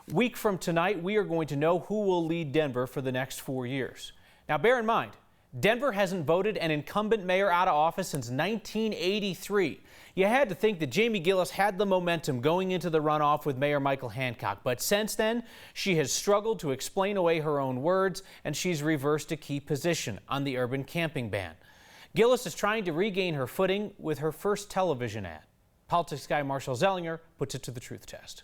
Week from tonight, we are going to know who will lead Denver for the next 4 years. Now, bear in mind, Denver hasn't voted an incumbent mayor out of office since 1983. You had to think that Jamie Giellis had the momentum going into the runoff with Mayor Michael Hancock, but since then, she has struggled to explain away her own words, and she's reversed a key position on the urban camping ban. Giellis is trying to regain her footing with her first television ad. Politics guy Marshall Zelinger puts it to the truth test.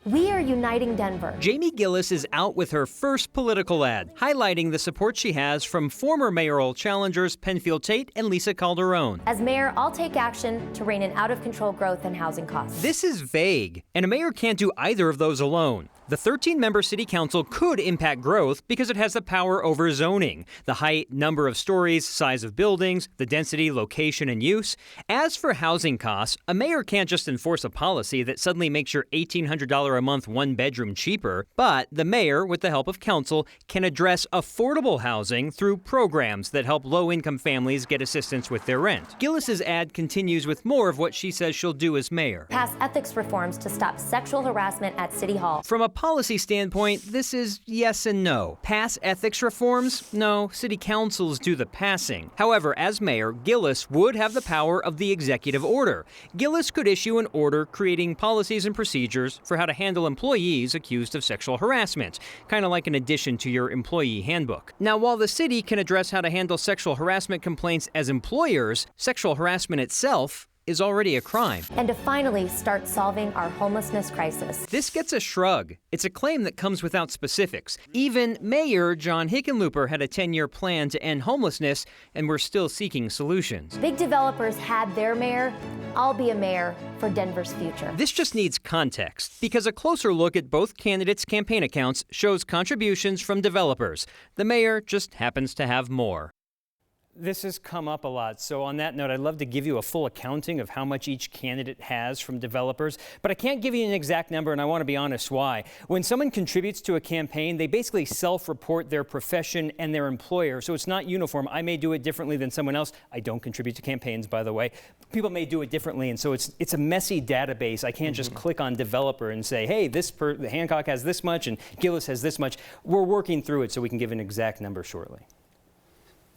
We are uniting Denver. Jamie Giellis is out with her first political ad, highlighting the support she has from former mayoral challengers Penfield Tate and Lisa Calderon. As mayor, I'll take action to rein in out-of-control growth and housing costs. This is vague, and a mayor can't do either of those alone. The 13-member city council could impact growth because it has the power over zoning, the height, number of stories, size of buildings, the density, location, and use. As for housing costs, a mayor can't just enforce a policy that suddenly makes your $1,800 a month one-bedroom cheaper, but the mayor, with the help of council, can address affordable housing through programs that help low-income families get assistance with their rent. Gillis's ad continues with more of what she says she'll do as mayor. Pass ethics reforms to stop sexual harassment at City Hall. From a policy standpoint, this is yes and no. Pass ethics reforms? No, city councils do the passing. However, as mayor, Giellis would have the power of the executive order. Giellis could issue an order creating policies and procedures for how to handle employees accused of sexual harassment, kind of like an addition to your employee handbook. Now, while the city can address how to handle sexual harassment complaints as employers, sexual harassment itself is already a crime. And to finally start solving our homelessness crisis. This gets a shrug. It's a claim that comes without specifics. Even Mayor John Hickenlooper had a 10-year plan to end homelessness, and we're still seeking solutions. Big developers had their mayor. I'll be a mayor for Denver's future. This just needs context, because a closer look at both candidates' campaign accounts shows contributions from developers. The mayor just happens to have more. This has come up a lot, so on that note, I'd love to give you a full accounting of how much each candidate has from developers, but I can't give you an exact number, and I want to be honest why. When someone contributes to a campaign, they basically self-report their profession and their employer, so it's not uniform. I may do it differently than someone else. I don't contribute to campaigns, by the way. People may do it differently, and so it's a messy database. I can't just click on developer and say, hey, Hancock has this much and Giellis has this much. We're working through it so we can give an exact number shortly.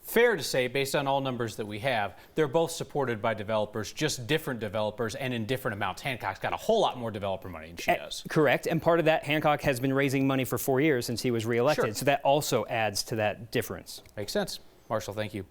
Fair to say, based on all numbers that we have, they're both supported by developers, just different developers and in different amounts. Hancock's got a whole lot more developer money than she does. Correct. And part of that, Hancock has been raising money for 4 years since he was reelected. Sure. So that also adds to that difference. Makes sense. Marshall, thank you.